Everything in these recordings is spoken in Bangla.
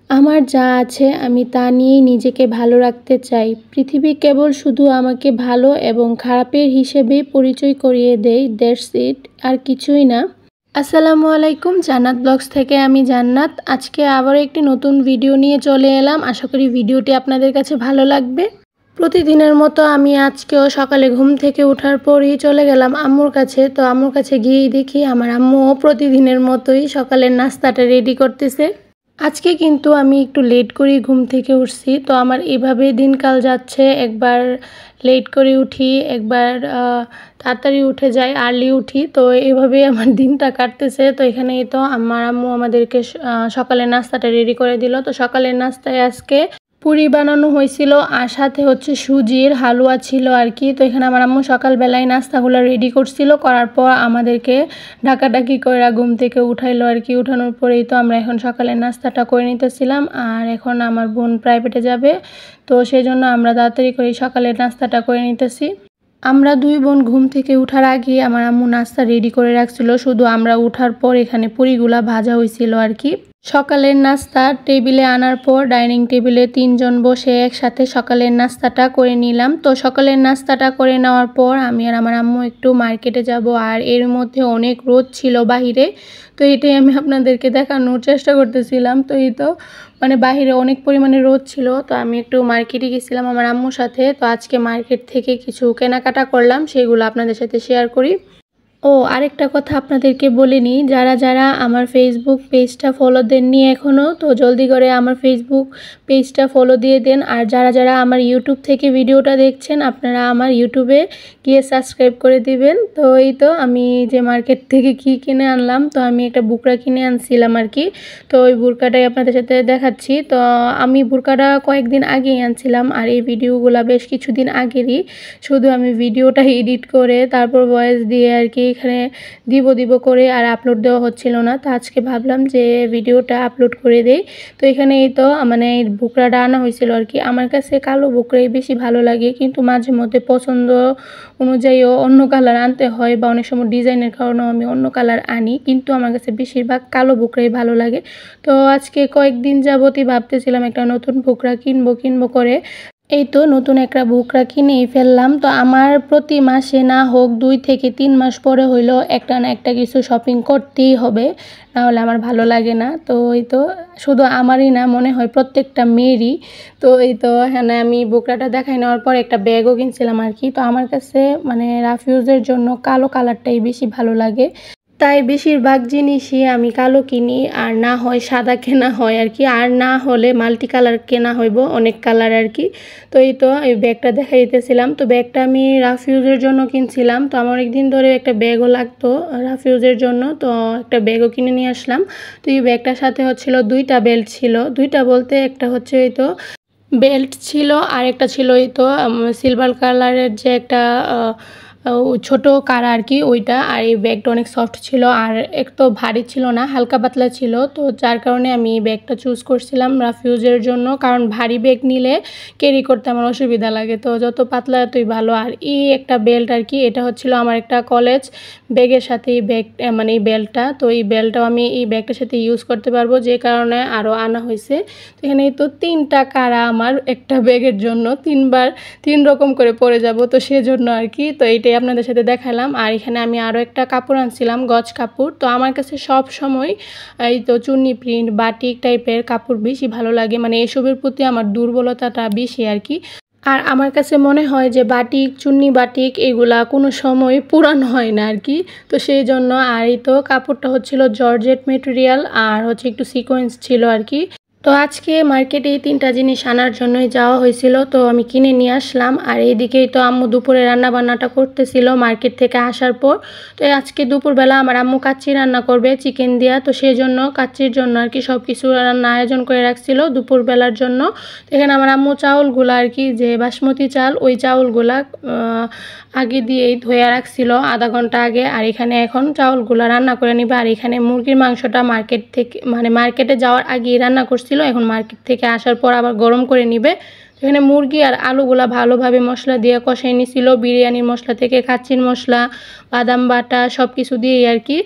আমার যা আছে আমি তা নিয়েই নিজেকে ভালো রাখতে চাই। পৃথিবী কেবল শুধু আমাকে ভালো এবং খারাপের হিসেবেই পরিচয় করিয়ে দেয়, দ্যাটস ইট, আর কিছুই না। আসসালামু আলাইকুম, জান্নাত ব্লগস থেকে আমি জান্নাত। আজকে আবারও একটি নতুন ভিডিও নিয়ে চলে এলাম। আশা করি ভিডিওটি আপনাদের কাছে ভালো লাগবে। প্রতিদিনের মতো আমি আজকেও সকালে ঘুম থেকে ওঠার পরই চলে গেলাম আম্মুর কাছে। তো আম্মুর কাছে গিয়েই দেখি আমার আম্মুও প্রতিদিনের মতোই সকালের নাস্তাটা রেডি করতেছে। আজকে কিন্তু আমি একটু লেট করেই ঘুম থেকে উঠছি। তো আমার এভাবে দিনকাল যাচ্ছে, একবার লেট করে উঠি, একবার তাড়াতাড়ি উঠে যাই, আর্লি উঠি। তো এভাবেই আমার দিনটা কাটতেছে। তো এখানেই তো আমার আম্মু আমাদেরকে সকালের নাস্তাটা রেডি করে দিল। তো সকালের নাস্তায় আজকে পুরি বানানো হয়েছিল, আর সাথে হচ্ছে সুজির হালুয়া ছিল আর কি। তো এখানে আমার আম্মু সকালবেলায় নাস্তাগুলো রেডি করছিল, করার পর আমাদেরকে ডাকাডাকি করে ঘুম থেকে উঠাইলো আর কি। উঠানোর পরেই তো আমরা এখন সকালের নাস্তাটা করে নিতেছিলাম। আর এখন আমার বোন প্রাইভেটে যাবে, তো সেই জন্য আমরা তাড়াতাড়ি করে সকালের নাস্তাটা করে নিতেছি। আমরা দুই বোন ঘুম থেকে উঠার আগে আমার আম্মু নাস্তা রেডি করে রাখছিল, শুধু আমরা উঠার পর এখানে পুরিগুলা ভাজা হয়েছিল আর কি। সকালের নাস্তা টেবিলে আনার পর ডাইনিং টেবিলে তিনজন বসে একসাথে সকালের নাস্তাটা করে নিলাম। তো সকালের নাস্তাটা করে নেওয়ার পর আমি আর আমার আম্মু একটু মার্কেটে যাব, আর এর মধ্যে অনেক রোদ ছিল বাহিরে। তো এটাই আমি আপনাদেরকে দেখানোর চেষ্টা করতেছিলাম। তো এই তো বাহিরে অনেক পরিমাণে রোদ ছিল। তো আমি একটু মার্কেটে গেছিলাম আমার আম্মুর সাথে। তো আজকে মার্কেট থেকে কিছু কেনাকাটা করলাম, সেগুলো আপনাদের সাথে শেয়ার করি। ও আরেকটা কথা আপনাদেরকে বলে নিই, যারা যারা আমার ফেসবুক পেজটা ফলো দেননি এখনও, তো জলদি করে আমার ফেসবুক পেজটা ফলো দিয়ে দেন। আর যারা যারা আমার ইউটিউব থেকে ভিডিওটা দেখছেন, আপনারা আমার ইউটিউবে গিয়ে সাবস্ক্রাইব করে দিবেন। তো এই তো আমি যে মার্কেট থেকে কি কিনে আনলাম, তো আমি একটা বুকরা কিনে আনছিলাম আর কি। তো ওই বুরকাটাই আপনাদের সাথে দেখাচ্ছি। তো আমি বুরকাটা কয়েকদিন আগেই আনছিলাম, আর এই ভিডিওগুলো বেশ কিছুদিন আগেরই। শুধু আমি ভিডিওটা এডিট করে তারপর ভয়েস দিয়ে আর কি এখানে দিব করে আর আপলোড দেওয়া হচ্ছিল না। তো আজকে ভাবলাম যে ভিডিওটা আপলোড করে দেই। তো এখানে এই তো এই বুকরাটা আনা হয়েছিল আর কি। আমার কাছে কালো বুকরাই বেশি ভালো লাগে, কিন্তু মাঝে মধ্যে পছন্দ অনুযায়ীও অন্য কালার আনতে হয়, বা অনেক সময় ডিজাইনের কারণেও আমি অন্য কালার আনি, কিন্তু আমার কাছে বেশিরভাগ কালো বুকরাই ভালো লাগে। তো আজকে কয়েকদিন যাবতই ভাবতেছিলাম একটা নতুন বুকরা কিনবো করে। এই তো নতুন একটা বুকরা কিনেই ফেললাম। তো আমার প্রতি মাসে না হোক 2 থেকে 3 মাস পরে হইলেও একটা না একটা কিছু শপিং করতেই হবে, না হলে আমার ভালো লাগে না। তো এই তো শুধু আমারই না, মনে হয় প্রত্যেকটা মেয়েরই। তো এই তো হ্যাঁ, আমি বুকরাটা দেখাই নেওয়ার পর একটা ব্যাগও কিনছিলাম আর কি। তো আমার কাছে রাফ ইউজের জন্য কালো কালারটাই বেশি ভালো লাগে, তাই বেশিরভাগ জিনিসই আমি কালো কিনি, আর না হয় সাদা কেনা হয় আর কি, আর না হলে মাল্টি কালার কেনা হইব, অনেক কালার আর কি। তো এই তো এই ব্যাগটা দেখাই দিতেছিলাম। তো ব্যাগটা আমি রাফ ইউজের জন্য কিনছিলাম। তো আমার অনেক দিন ধরে একটা ব্যাগও লাগতো রাফ ইউজের জন্য, তো একটা ব্যাগও কিনে নিয়ে আসলাম। তো এই ব্যাগটার সাথে হচ্ছিল 2টা বেল্ট ছিল। 2টা বলতে একটা হচ্ছে এই তো বেল্ট ছিল, আর একটা ছিল এই তো সিলভার কালারের যে একটা ছোট কারা আর কি, ওইটা। আর এই ব্যাগটা অনেক সফট ছিল, আর একটু ভারী ছিল না, হালকা পাতলা ছিল। তো যার কারণে আমি এই ব্যাগটা চুজ করছিলাম রাফ ইউজের জন্য, কারণ ভারী ব্যাগ নিলে ক্যারি করতে আমার অসুবিধা লাগে। তো যত পাতলা ততই ভালো। আর এই একটা বেল্ট আর কি, এটা হচ্ছিল আমার একটা কলেজ ব্যাগের সাথে এই ব্যাগ এই বেল্টটা। তো এই বেল্টটাও আমি এই ব্যাগটার সাথে ইউজ করতে পারবো, যে কারণে আরও আনা হয়েছে। তো এখানে তো 3টা কারা আমার একটা ব্যাগের জন্য, 3বার 3 রকম করে পরে যাব, তো সেজন্য আর কি। তো এইটাই আপনাদের সাথে দেখালাম। আর এখানে আমি আরও একটা কাপড় আনছিলাম, গজ কাপড়। তো আমার কাছে সব সময় এই তো চুন্নি প্রিন্ট বাটিক টাইপের কাপড় বেশি ভালো লাগে, এসবের প্রতি আমার দুর্বলতাটা বেশি আর কি। আর আমার কাছে মনে হয় যে বাটিক, চুন্নি বাটিক এগুলা কোনো সময় পুরান হয় না আর কি। তো সেই জন্য। আর এই তো কাপড়টা হচ্ছিল জর্জেট মেটেরিয়াল, আর হচ্ছে একটু সিকোয়েন্স ছিল আর কি। তো আজকে মার্কেটে এই 3টা জিনিস আনার জন্যই যাওয়া হয়েছিল, তো আমি কিনে নিয়ে আসলাম। আর এইদিকেই তো আম্মু দুপুরে রান্না বান্নাটা করতেছিল মার্কেট থেকে আসার পর। তো আজকে দুপুরবেলা আমার আম্মু কাচ্চি রান্না করবে চিকেন দিয়া, তো সেই জন্য কাচ্চির জন্য আর কি সব কিছু রান্না আয়োজন করে রাখছিল দুপুরবেলার জন্য। তো এখানে আমার আম্মু চাউলগুলো আর কি, যে বাসমতি চাল, ওই চাউলগুলা আগে দিয়েই ধুয়ে রাখছিল আধা ঘন্টা আগে। আর এখানে এখন চাউলগুলো রান্না করে নিবে। আর এখানে মুরগির মাংসটা মার্কেটে যাওয়ার আগেই রান্না করছিল, এখন মার্কেট থেকে আসার পর আবার গরম করে নিবে। এখানে মুরগি আর আলুগুলা ভালোভাবে মশলা দিয়ে কষাই নিছিল, বিরিয়ানির মশলা থেকে কাচ্চির মশলা, বাদাম বাটা সব কিছু দিয়েই আর কি।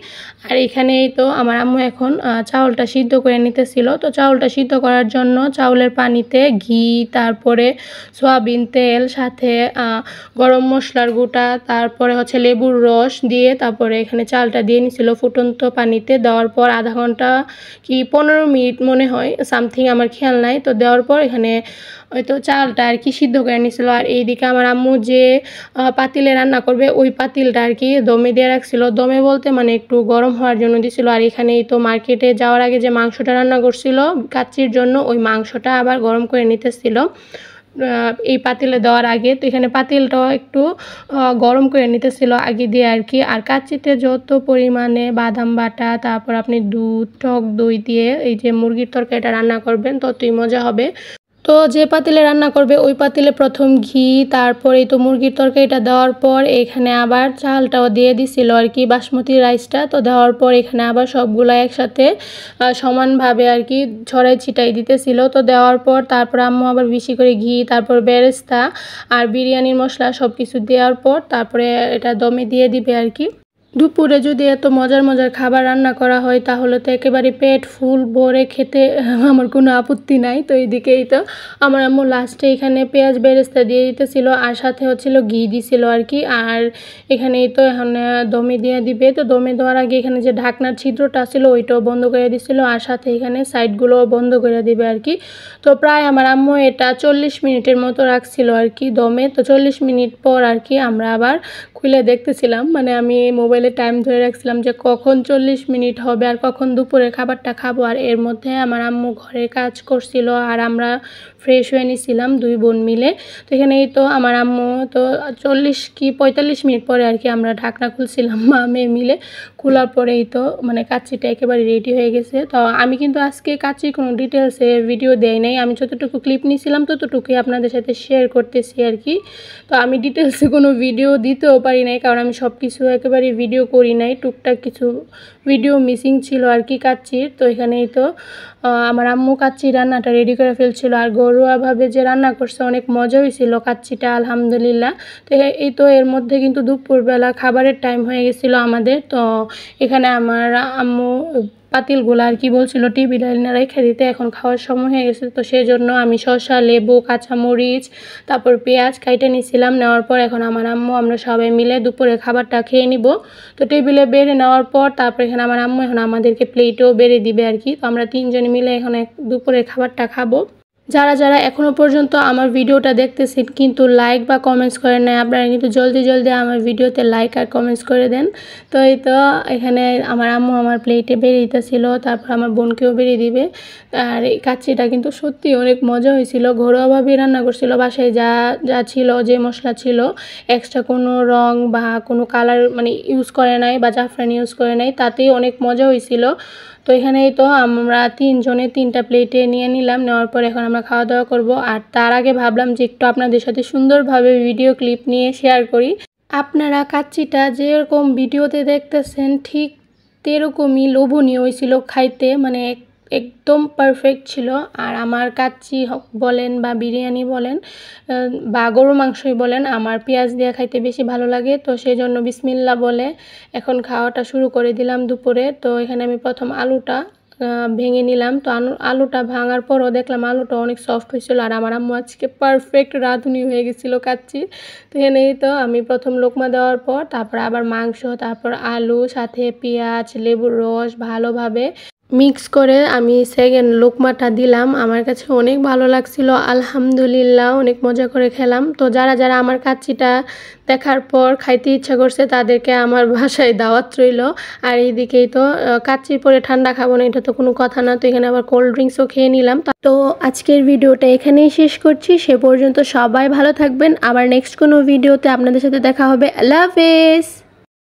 আর এখানেই তো আমার আম্মু এখন চাউলটা সিদ্ধ করে নিতেছিল। তো চাউলটা সিদ্ধ করার জন্য চাউলের পানিতে ঘি, তারপরে সয়াবিন তেল, সাথে গরম মশলার গুঁটা, তারপরে হচ্ছে লেবুর রস দিয়ে তারপরে এখানে চালটা দিয়ে নিছিল ফুটন্ত পানিতে। দেওয়ার পর আধা ঘন্টা কি 15 মিনিট মনে হয় সামথিং, আমার খেয়াল নাই। তো দেওয়ার পর এখানে হয়তো চালটা আর কি সিদ্ধ করে নিছিল। আর এইদিকে আমার আম্মু যে পাতিলে রান্না করবে ওই পাতিলটা আর কি দমে দিয়ে রাখছিল। দমে বলতে মানে একটু গরম হওয়ার জন্য দিছিল। আর এখানেই তো মার্কেটে যাওয়ার আগে যে মাংসটা রান্না করছিল কাচ্চির জন্য, ওই মাংসটা আবার গরম করে নিতেছিল এই পাতিলে দেওয়ার আগে। তো এখানে পাতিলটাও একটু গরম করে নিতেছিল আগে দিয়ে আর কি। আর কাচ্চিতে যত পরিমাণে বাদাম বাটা, তারপর আপনি দুধ, টক দই দিয়ে এই যে মুরগির তরকারিটা রান্না করবেন ততই মজা হবে। তো যে পাতিলে রান্না করবে ওই পাতিলে প্রথম ঘি, তারপরে তো মুরগির তরকারিটা দেওয়ার পর এখানে আবার চালটাও দিয়ে দিছিল আর কি, বাসমতি রাইসটা। তো দেওয়ার পর এখানে আবার সবগুলা একসাথে সমানভাবে আর কি ছড়াই ছিটাই দিতেছিল। তো দেওয়ার পর তারপর আম্মু আবার বেশি করে ঘি, তারপর বেরেস্তা আর বিরিয়ানির মশলা সব কিছু দেওয়ার পর তারপরে এটা দমে দিয়ে দিবে আর কি। দুপুরে যদি এত মজার মজার খাবার রান্না করা হয় তাহলে তো একেবারে পেট ফুল ভরে খেতে আমার কোনো আপত্তি নাই। তো এইদিকেই তো আমার আম্মু লাস্টে এখানে পেঁয়াজ বেরেস্তা দিয়ে দিতেছিল আর সাথে হচ্ছিল ঘি দিছিল আর কি। আর এখানেই তো এখানে দমে দিয়ে দিবে। তো দমে দেওয়ার আগে এখানে যে ঢাকনার ছিদ্রটা ছিল ওইটাও বন্ধ করে দিছিল আর সাথে এখানে সাইডগুলোও বন্ধ করে দিবে আর কি। তো প্রায় আমার আম্মু এটা 40 মিনিটের মতো রাখছিল আর কি দমে। তো 40 মিনিট পর আর কি আমরা আবার খুলে দেখতেছিলাম, মানে আমি মোবাইলে টাইম ধরে রাখছিলাম যে কখন 40 মিনিট হবে আর কখন দুপুরের খাবারটা খাবো। আর এর মধ্যে আমার আম্মু ঘরের কাজ করছিল আর আমরা ফ্রেশ হয়ে নিছিলাম দুই বোন মিলে। তো এখানেই তো আমার আম্মু তো 40 কি 45 মিনিট পরে আর কি আমরা ঢাকনা খুলছিলাম মা মেয়ে মিলে। খোলার পরেই তো মানে কাচ্চিটা একেবারে রেডি হয়ে গেছে। তো আমি কিন্তু আজকে কাচ্চির কোনো ডিটেলসে ভিডিও দেই নাই, আমি যতটুকু ক্লিপ নিয়েছিলাম ততটুকুই আপনাদের সাথে শেয়ার করতেছি আর কি। তো আমি ডিটেলসে কোনো ভিডিও দিতেও পারি নাই কারণ আমি সব কিছু একেবারে ভিডিও করি নাই, টুকটাক কিছু ভিডিও মিসিং ছিল আর কি কাচ্চির। তো এখানেই তো আমার আম্মু কাচ্চি রান্নাটা রেডি করে ফেলছিল আর ঘরোয়াভাবে যে রান্না করছে অনেক মজা হয়েছিল কাচ্চিটা আলহামদুলিল্লাহ। তো এই তো এর মধ্যে কিন্তু দুপুরবেলা খাবারের টাইম হয়ে গেছিলো আমাদের। তো এখানে আমার আম্মু পাতিলগুলো আর কি বলছিল টেবিলে রেখে দিতে, এখন খাওয়ার সময় হয়ে গেছে। তো সেই জন্য আমি শসা, লেবু, কাঁচামরিচ, তারপর পেঁয়াজ কাইটে নিয়েছিলাম। নেওয়ার পর এখন আমার আম্মু আমরা সবাই মিলে দুপুরে খাবারটা খেয়ে নিব। তো টেবিলে বেড়ে নেওয়ার পর তারপর এখানে আমার আম্মু এখন আমাদেরকে প্লেটেও বেড়ে দিবে আর কি। তো আমরা তিনজনে মিলে এখন দুপুরের খাবারটা খাবো। যারা যারা এখনও পর্যন্ত আমার ভিডিওটা দেখতেছেন কিন্তু লাইক বা কমেন্টস করেন নাই, আপনারা কিন্তু জলদি জলদি আমার ভিডিওতে লাইক আর কমেন্টস করে দেন। তো এই তো এখানে আমার আম্মু আমার প্লেটে বেরিয়ে দিতেছিল, তারপর আমার বোনকেও বেরিয়ে দিবে। আর এই কাচ্চিটা কিন্তু সত্যি অনেক মজা হয়েছিল, ঘরোয়াভাবে রান্না করছিল, বাসায় যা যা ছিল, যে মশলা ছিল, এক্সট্রা কোনো রং বা কোনো কালার মানে ইউজ করে নাই বা জাফরান ইউজ করে নাই, তাতেই অনেক মজা হয়েছিল। তো এখানেই তো আমরা তিনজনে 3টা প্লেটে নিয়ে নিলাম। নেওয়ার পর এখন আমরা খাওয়া দাওয়া করব। আর তার আগে ভাবলাম যে একটু আপনাদের সাথে সুন্দরভাবে ভিডিও ক্লিপ নিয়ে শেয়ার করি। আপনারা কাচ্চিটা যেরকম ভিডিওতে দেখতেছেন ঠিক তেরকমই লোভনীয় হয়েছিল খাইতে, মানে একদম পারফেক্ট ছিল। আর আমার কাচ্চি বলেন বা বিরিয়ানি বলেন বা গরু মাংসই বলেন, আমার পেঁয়াজ দিয়ে খাইতে বেশি ভালো লাগে। তো সেই জন্য বিসমিল্লাহ বলে এখন খাওয়াটা শুরু করে দিলাম দুপুরে। তো এখানে আমি প্রথম আলুটা ভেঙে নিলাম। তো আলুটা ভাঙার পরও দেখলাম আলুটা অনেক সফট হয়েছিল। আর আমার আম্মু আজকে পারফেক্ট রাঁধুনি হয়ে গেছিলো কাচ্চি। তো এনেই তো আমি প্রথম লোকমা দেওয়ার পর তারপর আবার মাংস, তারপর আলু, সাথে পেঁয়াজ, লেবুর রস ভালোভাবে মিক্স করে আমি সেকেন্ড লোকমাটা দিলাম। আমার কাছে অনেক ভালো লাগছিল আলহামদুলিল্লাহ, অনেক মজা করে খেলাম। তো যারা যারা আমার কাচ্চিটা দেখার পর খাইতে ইচ্ছা করছে তাদেরকে আমার বাসায় দাওয়াত রইল। আর এইদিকেই তো কাচ্চির পরে ঠান্ডা খাবো না এটা তো কোনো কথা না, তো এখানে আবার কোল্ড ড্রিঙ্কসও খেয়ে নিলাম। তো আজকের ভিডিওটা এখানেই শেষ করছি। সে পর্যন্ত সবাই ভালো থাকবেন, আবার নেক্সট কোনো ভিডিওতে আপনাদের সাথে দেখা হবে। আল্লাহ হাফেজ।